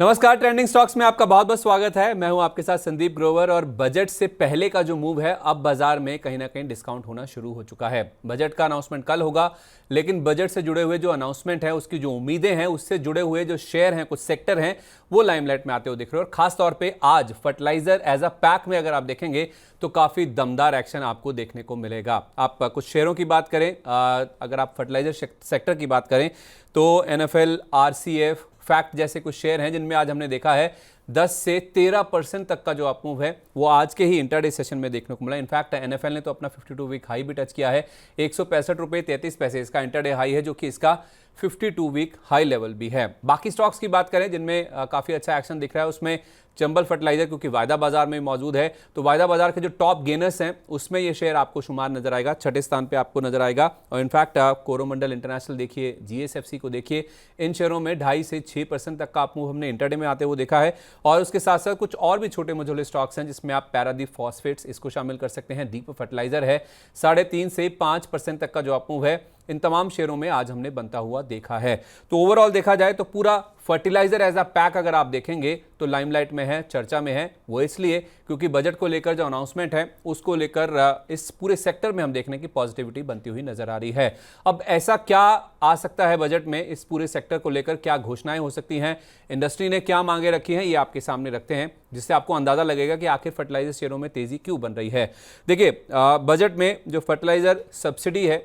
नमस्कार, trending stocks में आपका बहुत बहुत स्वागत है। मैं हूं आपके साथ संदीप ग्रोवर। और बजट से पहले का जो मूव है, अब बाजार में कहीं ना कहीं डिस्काउंट होना शुरू हो चुका है। बजट का अनाउंसमेंट कल होगा, लेकिन बजट से जुड़े हुए जो अनाउंसमेंट है, उसकी जो उम्मीदें हैं, उससे जुड़े हुए जो शेयर हैं, कुछ सेक्टर हैं, वो लाइमलाइट में आते हुए दिख रहे हैं। और खासतौर पर आज फर्टिलाइजर एज अ पैक में अगर आप देखेंगे तो काफी दमदार एक्शन आपको देखने को मिलेगा। आप कुछ शेयरों की बात करें, अगर आप फर्टिलाइजर सेक्टर की बात करें तो एनएफएल, आरसीएफ, फैक्ट जैसे कुछ शेयर हैं जिनमें आज हमने देखा है 10 से 13% तक का जो अप मूव है वो आज के ही इंटरडे सेशन में देखने को मिला। इनफैक्ट एनएफएल ने तो अपना 52 वीक हाई भी टच किया है, 165 रुपये 33 पैसे इसका इंटरडे हाई है, जो कि इसका 52 वीक हाई लेवल भी है। बाकी स्टॉक्स की बात करें जिनमें काफी अच्छा एक्शन दिख रहा है, उसमें चंबल फर्टिलाइजर, क्योंकि वायदा बाजार में मौजूद है, तो वायदा बाजार के जो टॉप गेनर्स हैं उसमें ये शेयर आपको शुमार नजर आएगा, छठे स्थान पे आपको नजर आएगा। और इनफैक्ट कोरोमंडल इंटरनेशनल देखिए, जीएसएफसी को देखिए, इन शेयरों में 2.5 से 6% तक का आप मूव हमने इंटरडे में आते हुए देखा है। और उसके साथ साथ कुछ और भी छोटे मझोले स्टॉक्स हैं जिसमें आप पैरादीप फॉस्फेट्स इसको शामिल कर सकते हैं, दीप फर्टिलाइजर है, 3.5 से 5% तक का जो आप मूव है इन तमाम शेयरों में आज हमने बनता हुआ देखा है। तो ओवरऑल देखा जाए तो पूरा फर्टिलाइजर एज अ पैक अगर आप देखेंगे तो लाइमलाइट में है, चर्चा में है। वो इसलिए क्योंकि बजट को लेकर जो अनाउंसमेंट है उसको लेकर इस पूरे सेक्टर में हम देखने की पॉजिटिविटी बनती हुई नजर आ रही है। अब ऐसा क्या आ सकता है बजट में, इस पूरे सेक्टर को लेकर क्या घोषणाएं हो सकती हैं, इंडस्ट्री ने क्या मांगे रखी हैं, ये आपके सामने रखते हैं, जिससे आपको अंदाजा लगेगा कि आखिर फर्टिलाइजर शेयरों में तेजी क्यों बन रही है। देखिए, बजट में जो फर्टिलाइजर सब्सिडी है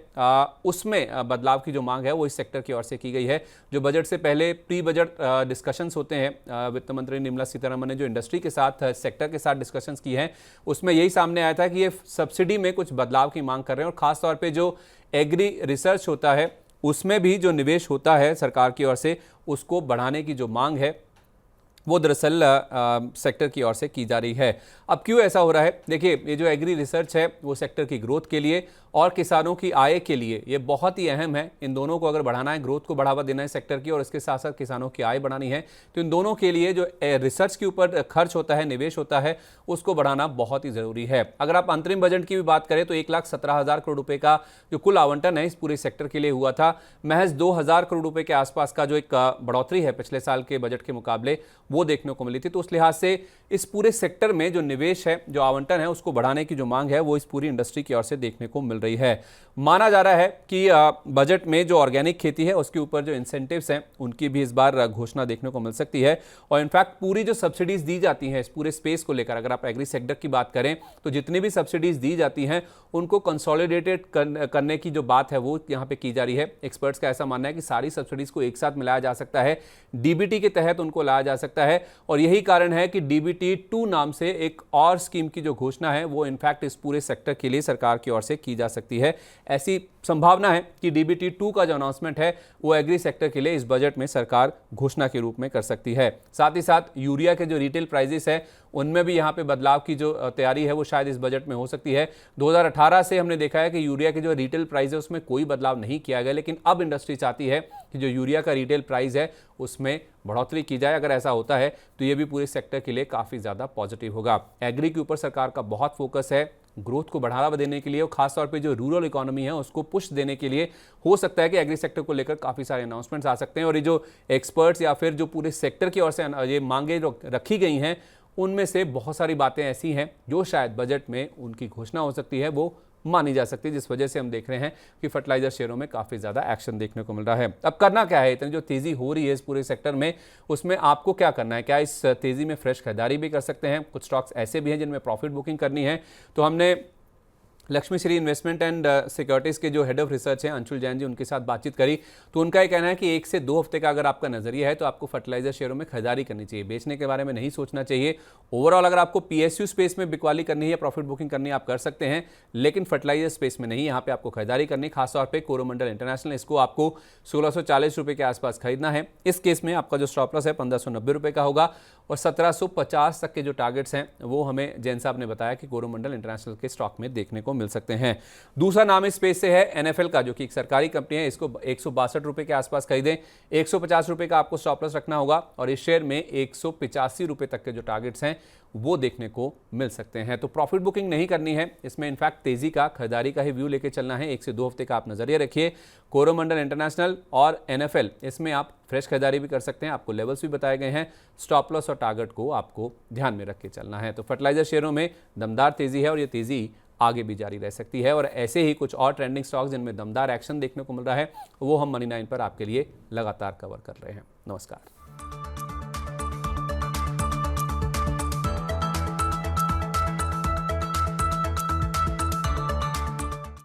उसमें बदलाव की जो मांग है वो इस सेक्टर की ओर से की गई है। जो बजट से पहले प्री बजट डिस्कशंस होते हैं, वित्त मंत्री निर्मला सीतारमण ने जो इंडस्ट्री के साथ, सेक्टर के साथ डिस्कशंस की हैं, उसमें यही सामने आया था कि ये सब्सिडी में कुछ बदलाव की मांग कर रहे हैं। और खासतौर पे जो एग्री रिसर्च होता है उसमें भी जो निवेश होता है सरकार की ओर से, उसको बढ़ाने की जो मांग है वो दरअसल सेक्टर की ओर से की जा रही है। अब क्यों ऐसा हो रहा है? देखिए, ये जो एग्री रिसर्च है वो सेक्टर की ग्रोथ के लिए और किसानों की आय के लिए ये बहुत ही अहम है। इन दोनों को अगर बढ़ाना है, ग्रोथ को बढ़ावा देना है सेक्टर की, और इसके साथ साथ किसानों की आय बढ़ानी है, तो इन दोनों के लिए जो रिसर्च के ऊपर खर्च होता है, निवेश होता है, उसको बढ़ाना बहुत ही जरूरी है। अगर आप अंतरिम बजट की भी बात करें तो 1,17,000 करोड़ रुपए का जो कुल आवंटन है इस पूरे सेक्टर के लिए हुआ था। महज 2,000 करोड़ रुपए के आसपास का जो एक बढ़ोतरी है पिछले साल के बजट के मुकाबले, वो देखने को मिली थी। तो उस लिहाज से इस पूरे सेक्टर में जो निवेश है, जो आवंटन है, उसको बढ़ाने की जो मांग है वो इस पूरी इंडस्ट्री की ओर से देखने को मिल रही है। माना जा रहा है कि बजट में जो ऑर्गेनिक खेती है उसके ऊपर जो इंसेंटिव्स हैं उनकी भी इस बार घोषणा देखने को मिल सकती है। और इनफैक्ट पूरी जो सब्सिडीज दी जाती हैं इस पूरे स्पेस को लेकर, अगर आप एग्री सेक्टर की बात करें तो जितनी भी सब्सिडीज दी जाती हैं उनको कंसोलिडेटेड करने की जो बात है वो यहाँ पे की जा रही है। एक्सपर्ट्स का ऐसा मानना है कि सारी सब्सिडीज को एक साथ मिलाया जा सकता है, डीबीटी के तहत उनको लाया जा सकता है। और यही कारण है कि डीबीटी 2 नाम से एक और स्कीम की जो घोषणा है वो इनफैक्ट इस पूरे सेक्टर के लिए सरकार की ओर से की जा सकती है। ऐसी संभावना है कि डीबीटी 2 का जो अनाउंसमेंट है वो एग्री सेक्टर के लिए इस बजट में सरकार घोषणा के रूप में कर सकती है। साथ ही साथ यूरिया के जो रिटेल प्राइसेस है उनमें भी यहाँ पे बदलाव की जो तैयारी है वो शायद इस बजट में हो सकती है। 2018 से हमने देखा है कि यूरिया के जो रिटेल प्राइस है उसमें कोई बदलाव नहीं किया गया, लेकिन अब इंडस्ट्री चाहती है कि जो यूरिया का रिटेल प्राइस है उसमें बढ़ोतरी की जाए। अगर ऐसा होता है तो ये भी पूरे सेक्टर के लिए काफ़ी ज़्यादा पॉजिटिव होगा। एग्री के ऊपर सरकार का बहुत फोकस है, ग्रोथ को बढ़ावा देने के लिए और खासतौर पे जो रूरल इकोनॉमी है उसको पुश देने के लिए हो सकता है कि एग्री सेक्टर को लेकर काफ़ी सारे अनाउंसमेंट्स आ सकते हैं। और ये जो एक्सपर्ट्स या फिर जो पूरे सेक्टर की ओर से ये मांगे रखी गई हैं उनमें से बहुत सारी बातें ऐसी हैं जो शायद बजट में उनकी घोषणा हो सकती है, वो मानी जा सकती है, जिस वजह से हम देख रहे हैं कि फर्टिलाइजर शेयरों में काफ़ी ज़्यादा एक्शन देखने को मिल रहा है। अब करना क्या है? इतनी जो तेज़ी हो रही है इस पूरे सेक्टर में, उसमें आपको क्या करना है? क्या इस तेज़ी में फ्रेश खरीदारी भी कर सकते हैं? कुछ स्टॉक्स ऐसे भी हैं जिनमें प्रॉफिट बुकिंग करनी है। तो हमने Lakshmi Shri investment and securities के जो हेड ऑफ रिसर्च हैं अंशुल जैन जी, उनके साथ बातचीत करी तो उनका ये कहना है कि 1 से 2 हफ्ते का अगर आपका नजरिया है तो आपको फर्टिलाइजर शेयरों में खरीदारी करनी चाहिए, बेचने के बारे में नहीं सोचना चाहिए। ओवरऑल अगर आपको पीएसयू स्पेस में बिकवाली करनी है या प्रॉफिट बुकिंग करनी है आप कर सकते हैं, लेकिन फर्टिलाइजर स्पेस में नहीं, यहाँ पे आपको खरीदारी करनी। खासतौर पर कोरोमंडल इंटरनेशनल, इसको आपको 1640 रुपये के आसपास खरीदना है। इस केस में आपका जो स्टॉप लॉस है 1590 रुपये का होगा और 1750 तक के जो टारगेट्स हैं वो हमें जैन साहब ने बताया कि कोरोमंडल इंटरनेशनल के स्टॉक में देखने को को मिल सकते हैं। दूसरा नाम इस स्पेस से है NFL का, जो कि एक सरकारी कंपनी है। इसको 162 रुपये के आसपास खरीदें। 150 रुपये का आपको स्टॉप लॉस रखना होगा और इस शेयर में 185 रुपये तक के जो टारगेट्स हैं वो देखने को मिल सकते हैं। तो प्रॉफिट बुकिंग नहीं करनी है इसमें, इनफैक्ट तेजी का, खरीदारी का ही व्यू लेके चलना है। 1 से 2 हफ्ते का आप नजरिया रखिए। कोरोमंडल इंटरनेशनल और NFL, इसमें आप फ्रेश खरीदारी भी कर सकते हैं। आपको लेवल्स भी बताए गए हैं। स्टॉप लॉस और टारगेट को आपको ध्यान में रख के चलना है। तो फर्टिलाइजर शेयरों में दमदार तेजी है और ये तेजी आगे भी जारी रह सकती है। और ऐसे ही कुछ और ट्रेंडिंग स्टॉक्स जिनमें दमदार एक्शन देखने को मिल रहा है वो हम मनी 9 पर आपके लिए लगातार कवर कर रहे हैं। नमस्कार।